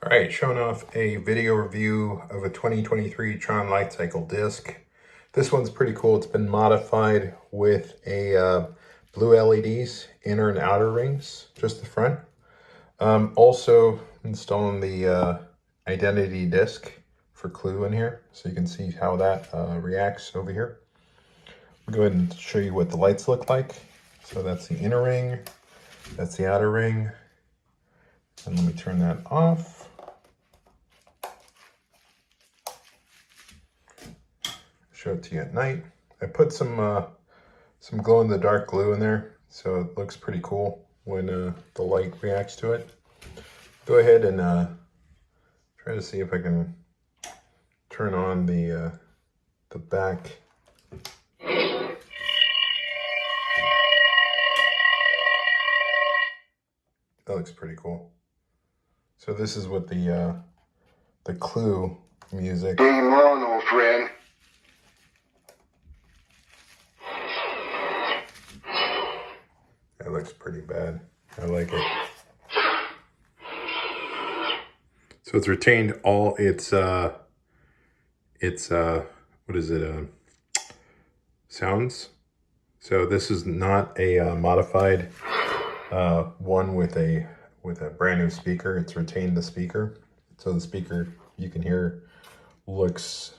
All right, showing off a video review of a 2023 Tron Light Cycle disc. This one's pretty cool. It's been modified with a blue LEDs, inner and outer rings, just the front. Also installing the identity disc for clue in here, so you can see how that reacts over here. I'll go ahead and show you what the lights look like. So that's the inner ring, that's the outer ring. And let me turn that off. Show it to you at night. I put some glow-in-the-dark glue in there, so it looks pretty cool when the light reacts to it. Go ahead and try to see if I can turn on the back. That looks pretty cool. So this is what the clue music. Game on, old friend. That looks pretty bad. I like it. So it's retained all its what is it? Sounds. So this is not a modified one with a brand new speaker. It's retained the speaker. So the speaker you can hear looks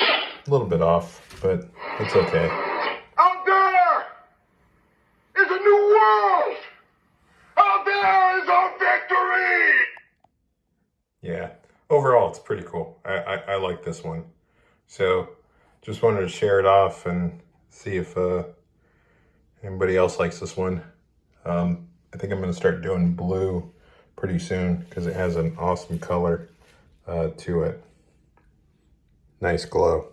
a little bit off, but it's okay. Out there is a new world. Out there is our victory. Yeah, overall it's pretty cool. I like this one. So just wanted to share it off and see if anybody else likes this one. I think I'm going to start doing blue pretty soon because it has an awesome color to it. Nice glow.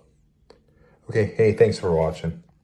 Okay, hey, thanks for watching.